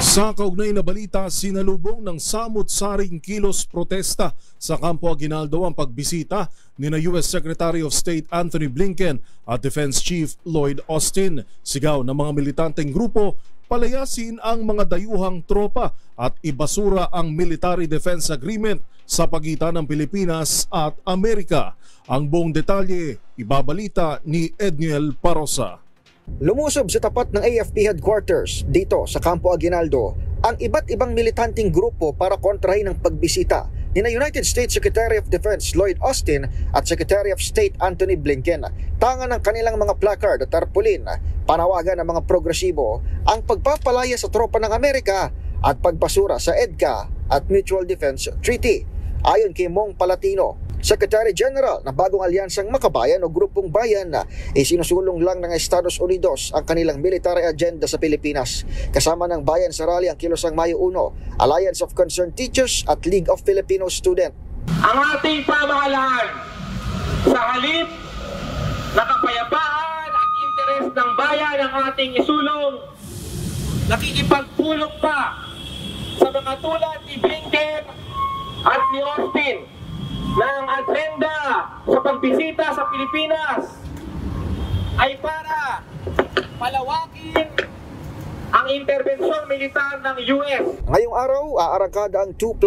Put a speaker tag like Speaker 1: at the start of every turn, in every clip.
Speaker 1: Sa kaugnay na balita, sinalubong ng samut-saring kilos protesta sa Campo Aguinaldo ang pagbisita ni US Secretary of State Antony Blinken at Defense Chief Lloyd Austin. Sigaw ng mga militanteng grupo, palayasin ang mga dayuhang tropa at ibasura ang Military Defense Agreement sa pagitan ng Pilipinas at Amerika. Ang buong detalye, ibabalita ni Edniel Parosa.
Speaker 2: Lumusob sa tapat ng AFP headquarters dito sa Campo Aguinaldo ang iba't ibang militanteng grupo para kontrahin ang pagbisita ni United States Secretary of Defense Lloyd Austin at Secretary of State Antony Blinken. Tangan ng kanilang mga placard at tarpaulin, panawagan ng mga progresibo ang pagpapalaya sa tropa ng Amerika at pagbasura sa EDCA at Mutual Defense Treaty. Ayon kay Mong Palatino, Secretary General ng bagong alyansang makabayan o grupong bayan, isinusulong lang ng Estados Unidos ang kanilang military agenda sa Pilipinas. Kasama ng bayan sa rally ang kilosang Mayo 1, Alliance of Concerned Teachers at League of Filipino Students.
Speaker 3: Ang ating pamahalaan sa halip na kapayapaan at interes ng bayan ang ating isulong, nakikipagpulong pa sa mga tulad ni Blinken at ni Austin na ang agenda sa pagbisita sa Pilipinas ay para palawakin ang interbensyon militar ng US.
Speaker 2: Ngayong araw, aarangkada ang 2+2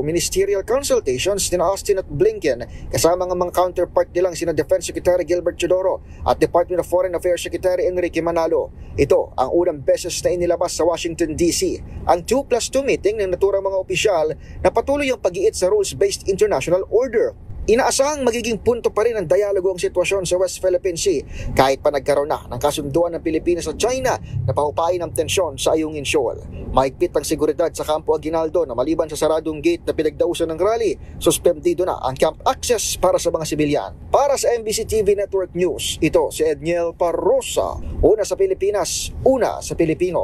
Speaker 2: ministerial consultations ni Austin at Blinken kasama ng mga counterpart nilang sina Defense Secretary Gilbert Chodoro at Department of Foreign Affairs Secretary Enrique Manalo. Ito ang unang beses na inilabas sa Washington, D.C. ang 2+2 meeting ng naturang mga opisyal na patuloy ang pag-iit sa rules-based international order. Inaasahang magiging punto pa rin ng dialogo ang sitwasyon sa West Philippine Sea kahit pa nagkaroon na ng kasunduan ng Pilipinas at China na pahupain ang tensyon sa Ayungin Shoal. Mahigpit ang seguridad sa Campo Aguinaldo na maliban sa saradong gate na pinagdausan ng rally, suspendido na ang camp access para sa mga sibilyan. Para sa MBC TV Network News, ito si Edniel Parosa. Una sa Pilipinas, una sa Pilipino.